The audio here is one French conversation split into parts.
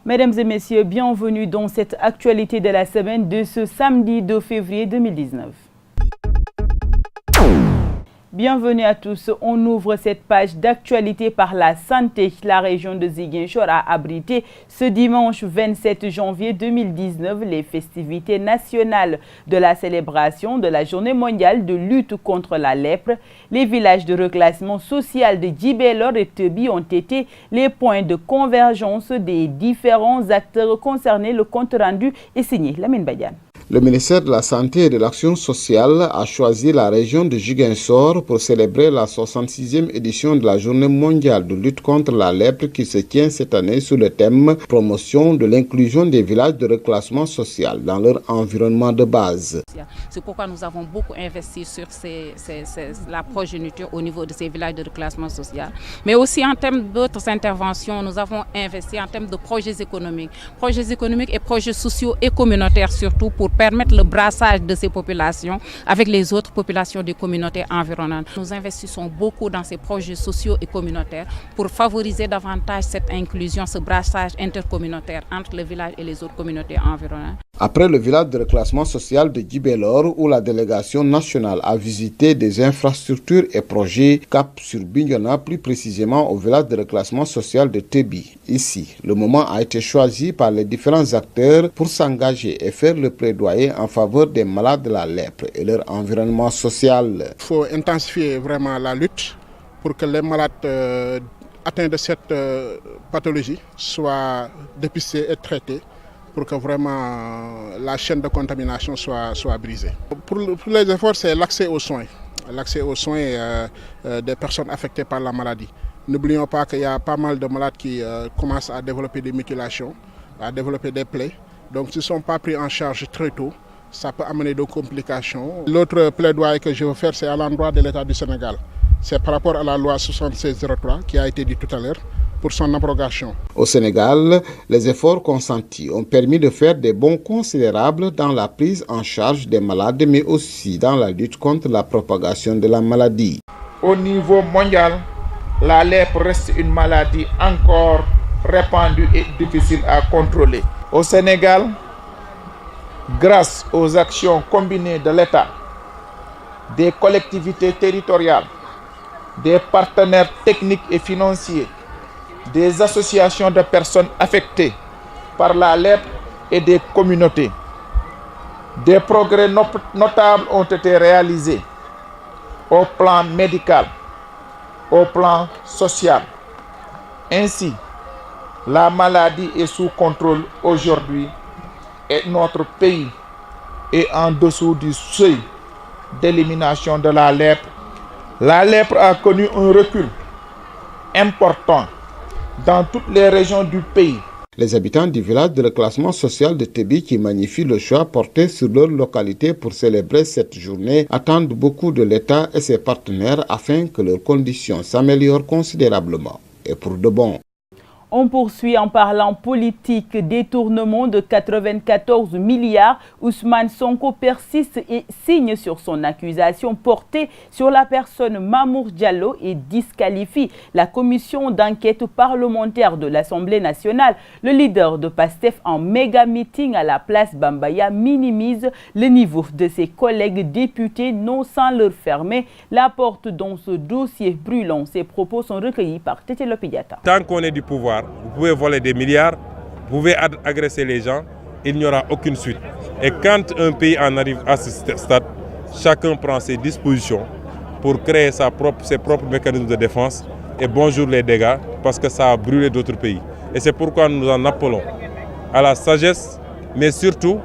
Mesdames et messieurs, bienvenue dans cette actualité de la semaine de ce samedi 2 février 2019. Bienvenue à tous. On ouvre cette page d'actualité par la santé. La région de Ziguinchor a abrité ce dimanche 27 janvier 2019 les festivités nationales de la célébration de la Journée mondiale de lutte contre la lèpre. Les villages de reclassement social de Djibélor et Tebi ont été les points de convergence des différents acteurs concernés. Le compte rendu est signé Lamine Badiane. Le ministère de la Santé et de l'Action sociale a choisi la région de Ziguinchor pour célébrer la 66e édition de la Journée mondiale de lutte contre la lèpre qui se tient cette année sous le thème « Promotion de l'inclusion des villages de reclassement social dans leur environnement de base ». C'est pourquoi nous avons beaucoup investi sur la progéniture au niveau de ces villages de reclassement social. Mais aussi en termes d'autres interventions, nous avons investi en termes de projets économiques et projets sociaux et communautaires surtout pour permettre le brassage de ces populations avec les autres populations des communautés environnantes. Nous investissons beaucoup dans ces projets sociaux et communautaires pour favoriser davantage cette inclusion, ce brassage intercommunautaire entre le village et les autres communautés environnantes. Après le village de reclassement social de Djibélor, où la délégation nationale a visité des infrastructures et projets, cap sur Bignona, plus précisément au village de reclassement social de Tebi. Ici, le moment a été choisi par les différents acteurs pour s'engager et faire le plaidoyer en faveur des malades de la lèpre et leur environnement social. Il faut intensifier vraiment la lutte pour que les malades atteints de cette pathologie soient dépistés et traités, pour que vraiment la chaîne de contamination soit brisée. Pour les efforts, c'est l'accès aux soins des personnes affectées par la maladie. N'oublions pas qu'il y a pas mal de malades qui commencent à développer des mutilations, à développer des plaies. Donc s'ils ne sont pas pris en charge très tôt, ça peut amener des complications. L'autre plaidoyer que je veux faire, c'est à l'endroit de l'État du Sénégal. C'est par rapport à la loi 7603 qui a été dit tout à l'heure, pour son abrogation. Au Sénégal, les efforts consentis ont permis de faire des bons considérables dans la prise en charge des malades, mais aussi dans la lutte contre la propagation de la maladie. Au niveau mondial, la lèpre reste une maladie encore répandue et difficile à contrôler. Au Sénégal, grâce aux actions combinées de l'État, des collectivités territoriales, des partenaires techniques et financiers, des associations de personnes affectées par la lèpre et des communautés. Des progrès notables ont été réalisés au plan médical, au plan social. Ainsi, la maladie est sous contrôle aujourd'hui et notre pays est en dessous du seuil d'élimination de la lèpre. La lèpre a connu un recul important dans toutes les régions du pays. Les habitants du village de reclassement social de Tebi qui magnifient le choix porté sur leur localité pour célébrer cette journée attendent beaucoup de l'État et ses partenaires afin que leurs conditions s'améliorent considérablement et pour de bon. On poursuit en parlant politique. Détournement de 94 milliards. Ousmane Sonko persiste et signe sur son accusation portée sur la personne Mamour Diallo et disqualifie la commission d'enquête parlementaire de l'Assemblée nationale. Le leader de PASTEF en méga meeting à la place Bambaya minimise le niveau de ses collègues députés, non sans leur fermer la porte dans ce dossier brûlant. Ces propos sont recueillis par Tété Lopidiata. Tant qu'on est du pouvoir, vous pouvez voler des milliards, vous pouvez agresser les gens, il n'y aura aucune suite. Et quand un pays en arrive à ce stade, chacun prend ses dispositions pour créer ses propres mécanismes de défense. Et bonjour les dégâts, parce que ça a brûlé d'autres pays. Et c'est pourquoi nous en appelons à la sagesse, mais surtout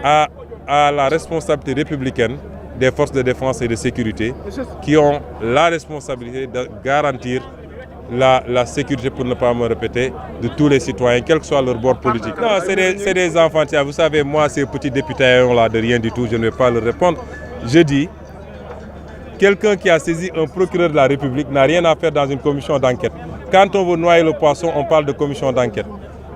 à la responsabilité républicaine des forces de défense et de sécurité qui ont la responsabilité de garantir la sécurité, pour ne pas me répéter, de tous les citoyens, quel que soit leur bord politique. Non, c'est des enfantillages. Vous savez, moi, ces petits députés là de rien du tout, je ne vais pas leur répondre. Je dis, quelqu'un qui a saisi un procureur de la République n'a rien à faire dans une commission d'enquête. Quand on veut noyer le poisson, on parle de commission d'enquête.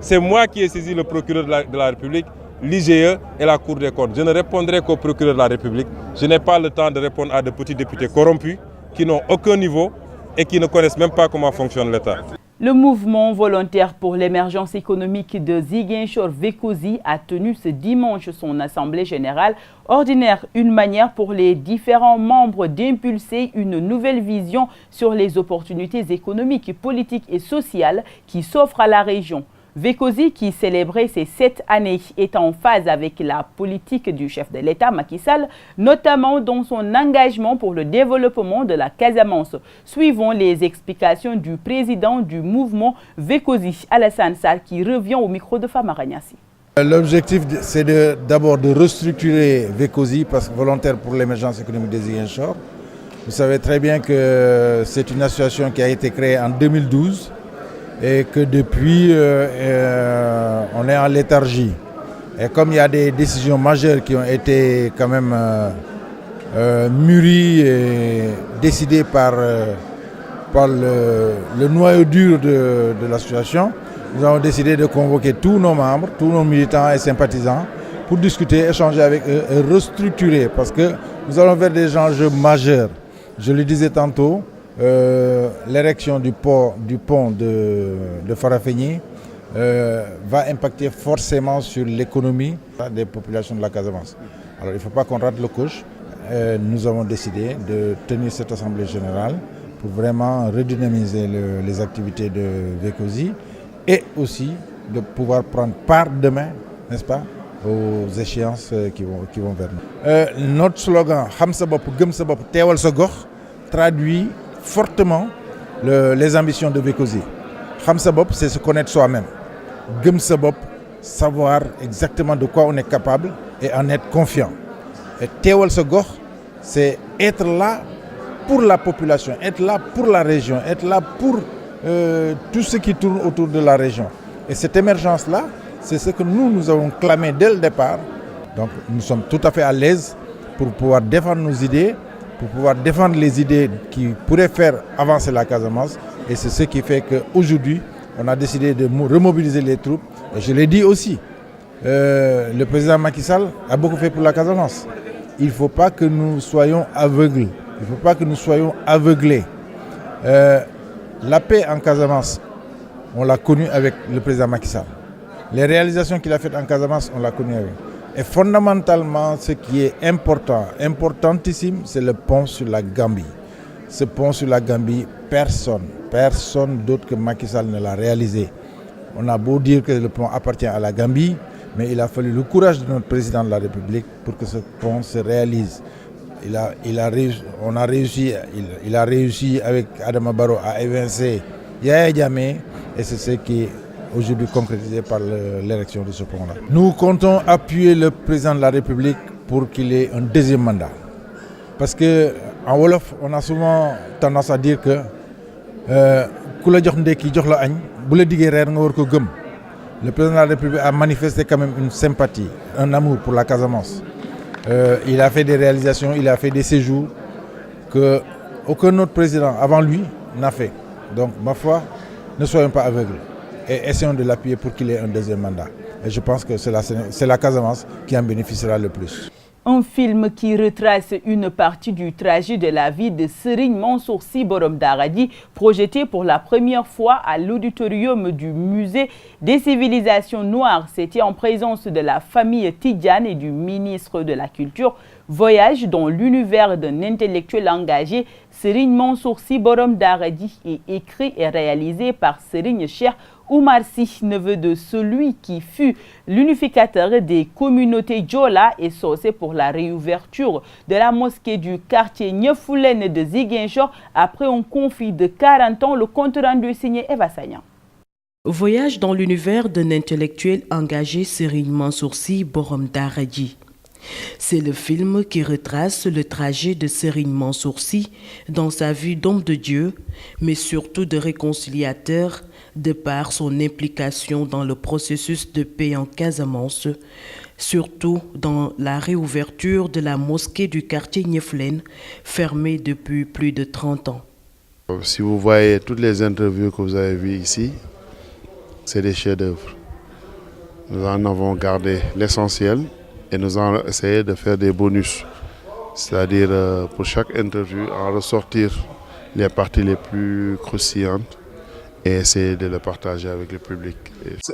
C'est moi qui ai saisi le procureur de la République, l'IGE et la Cour des comptes. Je ne répondrai qu'au procureur de la République. Je n'ai pas le temps de répondre à de petits députés corrompus qui n'ont aucun niveau et qui ne connaissent même pas comment fonctionne l'État. Le mouvement volontaire pour l'émergence économique de Ziguinchor Vekosi a tenu ce dimanche son assemblée générale ordinaire, une manière pour les différents membres d'impulser une nouvelle vision sur les opportunités économiques, politiques et sociales qui s'offrent à la région. Vekosi, qui célébrait ses 7 années, est en phase avec la politique du chef de l'État Macky Sall, notamment dans son engagement pour le développement de la Casamance. Suivons les explications du président du mouvement Vekosi, Alassane Sall, qui revient au micro de Famara Niassi. L'objectif, c'est d'abord de restructurer Vekosi, parce que volontaire pour l'émergence économique des Ziguinchor. Vous savez très bien que c'est une association qui a été créée en 2012. Et que depuis, on est en léthargie. Et comme il y a des décisions majeures qui ont été quand même mûries et décidées par le noyau dur de l'association, nous avons décidé de convoquer tous nos membres, tous nos militants et sympathisants pour discuter, échanger avec eux et restructurer, parce que nous allons vers des enjeux majeurs. Je le disais tantôt, l'érection du pont de Farafenni va impacter forcément sur l'économie des populations de la Casamance. Alors il ne faut pas qu'on rate le coche. Nous avons décidé de tenir cette assemblée générale pour vraiment redynamiser les activités de Vekosi et aussi de pouvoir prendre part demain, n'est-ce pas, aux échéances qui vont vers nous. Notre slogan « Xam sa bopp, gëm sa bopp, teewal sa gox » traduit fortement les ambitions de Vekosi. Xam sa bopp, c'est se connaître soi-même. Gëm sa bopp, savoir exactement de quoi on est capable et en être confiant. Et teewal sa gox, c'est être là pour la population, être là pour la région, être là pour tout ce qui tourne autour de la région. Et cette émergence-là, c'est ce que nous avons clamé dès le départ. Donc nous sommes tout à fait à l'aise pour pouvoir défendre nos idées, pour pouvoir défendre les idées qui pourraient faire avancer la Casamance. Et c'est ce qui fait qu'aujourd'hui, on a décidé de remobiliser les troupes. Et je l'ai dit aussi, le président Macky Sall a beaucoup fait pour la Casamance. Il ne faut pas que nous soyons aveugles. Il ne faut pas que nous soyons aveuglés. La paix en Casamance, on l'a connue avec le président Macky Sall. Les réalisations qu'il a faites en Casamance, on l'a connue avec. Et fondamentalement, ce qui est important, importantissime, c'est le pont sur la Gambie. Ce pont sur la Gambie, personne d'autre que Macky Sall ne l'a réalisé. On a beau dire que le pont appartient à la Gambie, mais il a fallu le courage de notre président de la République pour que ce pont se réalise. Il a réussi avec Adama Barrow à évincer Yaya Jammeh, et c'est ce qui est aujourd'hui concrétisé par l'élection de ce pont-là. Nous comptons appuyer le président de la République pour qu'il ait un deuxième mandat. Parce qu'en Wolof, on a souvent tendance à dire que le président de la République a manifesté quand même une sympathie, un amour pour la Casamance. Il a fait des réalisations, il a fait des séjours qu'aucun autre président avant lui n'a fait. Donc, ma foi, ne soyons pas aveugles et essayons de l'appuyer pour qu'il ait un deuxième mandat. Et je pense que c'est la Casamance qui en bénéficiera le plus. Un film qui retrace une partie du trajet de la vie de Serigne Mansour Sy Borom Daradi, projeté pour la première fois à l'auditorium du musée des civilisations noires. C'était en présence de la famille Tidjane et du ministre de la Culture. Voyage dans l'univers d'un intellectuel engagé, Serigne Mansour Sy Borom Daradi est écrit et réalisé par Serigne Cheikh Oumar Sy, neveu de celui qui fut l'unificateur des communautés Djola et Socé pour la réouverture de la mosquée du quartier Niefoulen de Ziguinchor après un conflit de 40 ans. Le compte rendu signé Eva Sagnan. Voyage dans l'univers d'un intellectuel engagé, Serigne Mansour Sy Borom Daradi. C'est le film qui retrace le trajet de Serigne Mansour Sy dans sa vie d'homme de Dieu, mais surtout de réconciliateur, de par son implication dans le processus de paix en Casamance, surtout dans la réouverture de la mosquée du quartier Niefoulen, fermée depuis plus de 30 ans. Si vous voyez toutes les interviews que vous avez vues ici, c'est des chefs-d'œuvre. Nous en avons gardé l'essentiel et nous avons essayé de faire des bonus, c'est-à-dire pour chaque interview en ressortir les parties les plus croustillantes et essayer de le partager avec le public.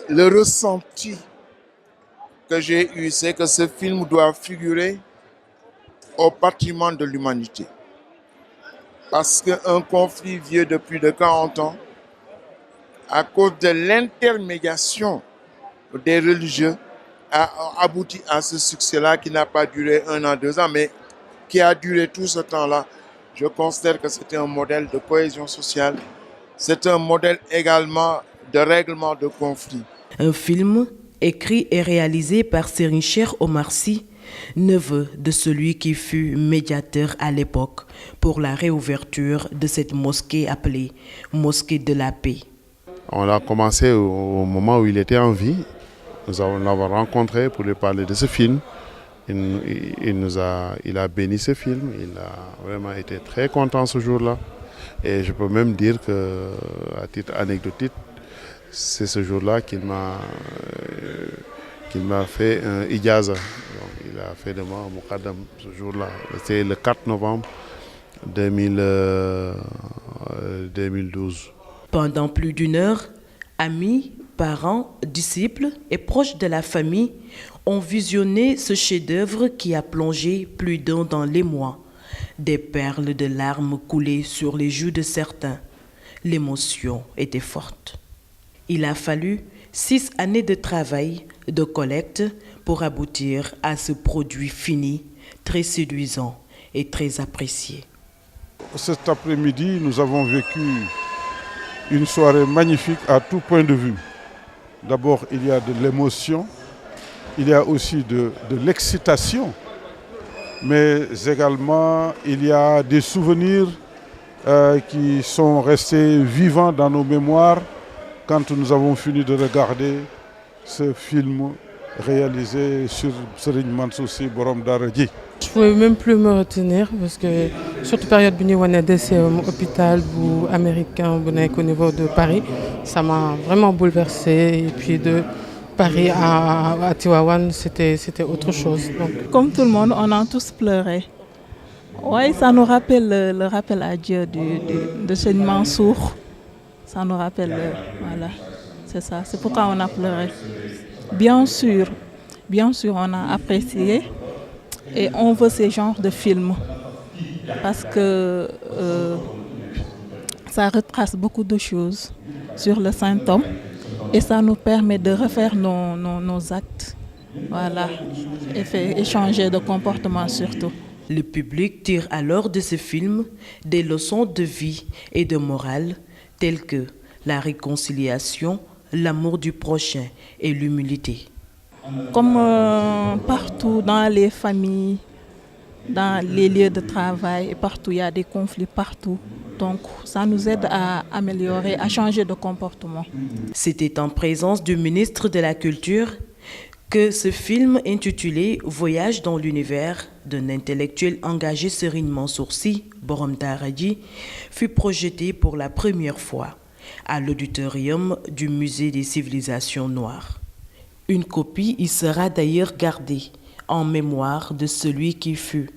Le ressenti que j'ai eu, c'est que ce film doit figurer au patrimoine de l'humanité. Parce qu'un conflit vieux de plus de 40 ans, à cause de l'intermédiation des religieux, a abouti à ce succès-là qui n'a pas duré 1 an, 2 ans, mais qui a duré tout ce temps-là. Je considère que c'était un modèle de cohésion sociale. C'est un modèle également de règlement de conflits. Un film écrit et réalisé par Serigne Cheikh Omar Sy, neveu de celui qui fut médiateur à l'époque pour la réouverture de cette mosquée appelée Mosquée de la Paix. On a commencé au moment où il était en vie. Nous l'avons rencontré pour lui parler de ce film. Il a béni ce film. Il a vraiment été très content ce jour-là. Et je peux même dire que, à titre anecdotique, c'est ce jour-là qu'il m'a fait un ijaza. Donc, il a fait de moi un muqaddam ce jour-là. C'est le 4 novembre 2012. Pendant plus d'1 heure, amis, parents, disciples et proches de la famille ont visionné ce chef-d'œuvre qui a plongé plus d'un dans l'émoi. Des perles de larmes coulaient sur les joues de certains. L'émotion était forte. Il a fallu 6 années de travail, de collecte pour aboutir à ce produit fini, très séduisant et très apprécié. Cet après-midi, nous avons vécu une soirée magnifique à tout point de vue. D'abord, il y a de l'émotion, il y a aussi de l'excitation, mais également il y a des souvenirs qui sont restés vivants dans nos mémoires quand nous avons fini de regarder ce film réalisé sur Serigne Mansour Sy Borom Daara J. Je ne pouvais même plus me retenir parce que surtout période bi ñu wane décès hôpital américain au niveau de Paris, ça m'a vraiment bouleversée. Et puis de Paris à Tivaouane, c'était autre chose. Donc. Comme tout le monde, on a tous pleuré. Oui, ça nous rappelle le rappel à Dieu de Serigne Mansour. Ça nous rappelle, voilà, c'est ça. C'est pourquoi on a pleuré. Bien sûr, on a apprécié. Et on veut ce genre de film parce que ça retrace beaucoup de choses sur le Saint-Homme et ça nous permet de refaire nos actes, voilà, et changer de comportement surtout. Le public tire alors de ce film des leçons de vie et de morale telles que la réconciliation, l'amour du prochain et l'humilité. Comme partout dans les familles, dans les lieux de travail, et partout il y a des conflits partout. Donc ça nous aide à améliorer, à changer de comportement. C'était en présence du ministre de la Culture que ce film intitulé Voyage dans l'univers d'un intellectuel engagé Serigne Mansour Sy Borom Daara J fut projeté pour la première fois à l'auditorium du Musée des civilisations noires. Une copie y sera d'ailleurs gardée en mémoire de celui qui fut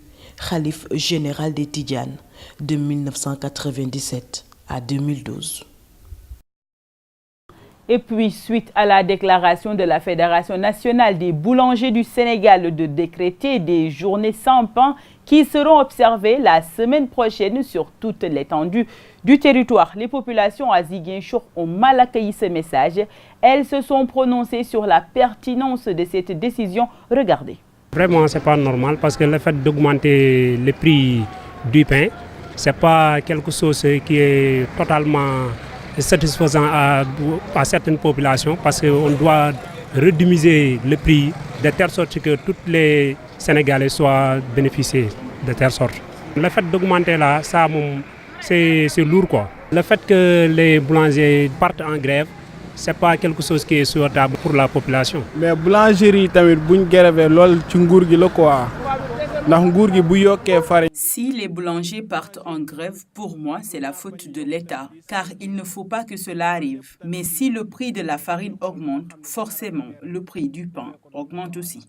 khalife général des Tidjanes de 1997 à 2012. Et puis, suite à la déclaration de la Fédération nationale des boulangers du Sénégal de décréter des journées sans pain qui seront observées la semaine prochaine sur toute l'étendue du territoire. Les populations à Ziguinchor ont mal accueilli ce message. Elles se sont prononcées sur la pertinence de cette décision. Regardez. Vraiment, ce n'est pas normal parce que le fait d'augmenter le prix du pain, ce n'est pas quelque chose qui est totalement satisfaisant à certaines populations parce qu'on doit redimiser le prix de telle sorte que tous les Sénégalais soient bénéficiés de telle sorte. Le fait d'augmenter là, ça c'est lourd quoi. Le fait que les boulangers partent en grève, c'est pas quelque chose qui est souhaitable pour la population. Mais boulangerie tamit buñ grève lool ci nguur gi la quoi. Si les boulangers partent en grève, pour moi, c'est la faute de l'État, car il ne faut pas que cela arrive. Mais si le prix de la farine augmente, forcément, le prix du pain augmente aussi.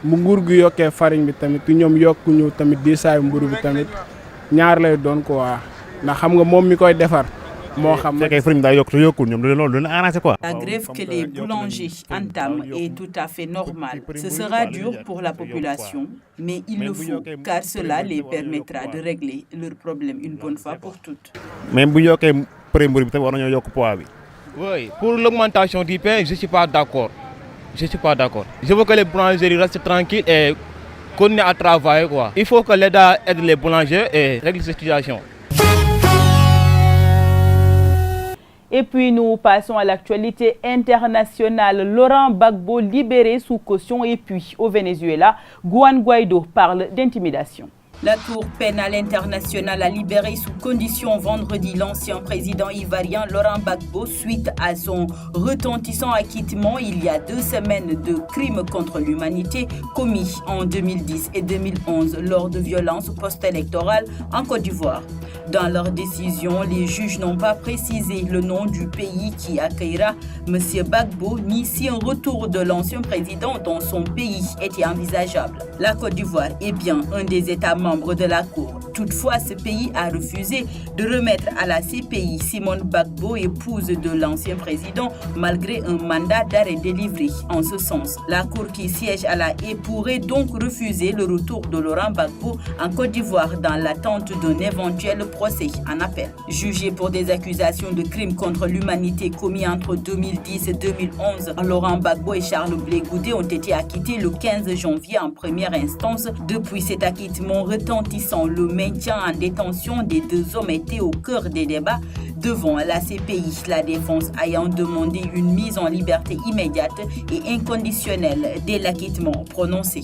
Bu nguur gi yokkee farine bi tamit ñoom yokkuñu tamit diisaayu mburu bi tamit ñaar lay doon quoi ndax xam nga moom mi koy defar La grève que les boulangers entament est tout à fait normale. Ce sera dur pour la population, mais il le faut, car cela les permettra de régler leurs problèmes une bonne fois pour toutes. Oui, pour l'augmentation du pain, je ne suis pas d'accord. Je veux que les boulangeries restent tranquilles et continuent à travailler. Il faut que l'État aide les boulangers et règle cette situation. Et puis nous passons à l'actualité internationale. Laurent Gbagbo libéré sous caution et puis au Venezuela, Juan Guaido parle d'intimidation. La Cour pénale internationale a libéré sous condition vendredi l'ancien président ivoirien Laurent Gbagbo suite à son retentissant acquittement il y a 2 semaines de crimes contre l'humanité commis en 2010 et 2011 lors de violences post-électorales en Côte d'Ivoire. Dans leur décision, les juges n'ont pas précisé le nom du pays qui accueillera M. Gbagbo ni si un retour de l'ancien président dans son pays était envisageable. La Côte d'Ivoire est bien un des États membres de la Cour. Toutefois, ce pays a refusé de remettre à la CPI Simone Gbagbo, épouse de l'ancien président, malgré un mandat d'arrêt délivré en ce sens. La Cour qui siège à La Haye pourrait donc refuser le retour de Laurent Gbagbo en Côte d'Ivoire dans l'attente d'un éventuel procès en appel. Jugé pour des accusations de crimes contre l'humanité commis entre 2010 et 2011, Laurent Gbagbo et Charles Blé Goudé ont été acquittés le 15 janvier en première instance. Depuis cet acquittement retentissant, le maintien en détention des 2 hommes était au cœur des débats devant la CPI, la défense ayant demandé une mise en liberté immédiate et inconditionnelle dès l'acquittement prononcé.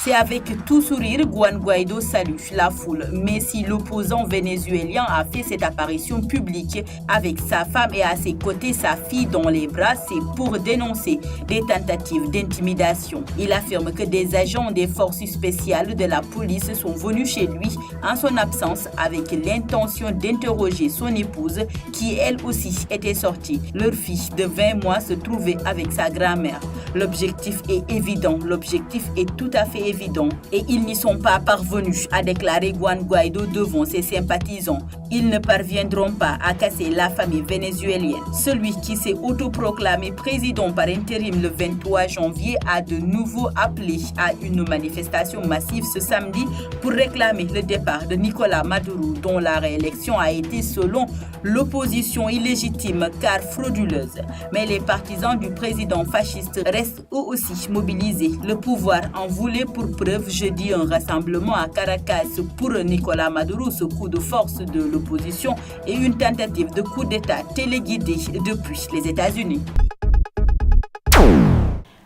C'est avec tout sourire Juan Guaido salue la foule. Mais si l'opposant vénézuélien a fait cette apparition publique avec sa femme et à ses côtés sa fille dans les bras, c'est pour dénoncer des tentatives d'intimidation. Il affirme que des agents des forces spéciales de la police sont venus chez lui en son absence avec l'intention d'interroger son épouse qui elle aussi était sortie. Leur fille de 20 mois se trouvait avec sa grand-mère. L'objectif est évident, l'objectif est tout à fait évident et ils n'y sont pas parvenus, a déclaré Juan Guaido devant ses sympathisants. Ils ne parviendront pas à casser la famille vénézuélienne. Celui qui s'est autoproclamé président par intérim le 23 janvier a de nouveau appelé à une manifestation massive ce samedi pour réclamer le départ de Nicolás Maduro, dont la réélection a été selon l'opposition illégitime car frauduleuse. Mais les partisans du président fasciste restent eux aussi mobilisés. Le pouvoir en voulait pour preuve jeudi un rassemblement à Caracas pour Nicolás Maduro, ce coup de force de l'opposition et une tentative de coup d'État téléguidé depuis les États-Unis.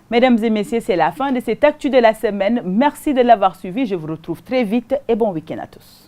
Mesdames et messieurs, c'est la fin de cette actu de la semaine. Merci de l'avoir suivi. Je vous retrouve très vite et bon week-end à tous.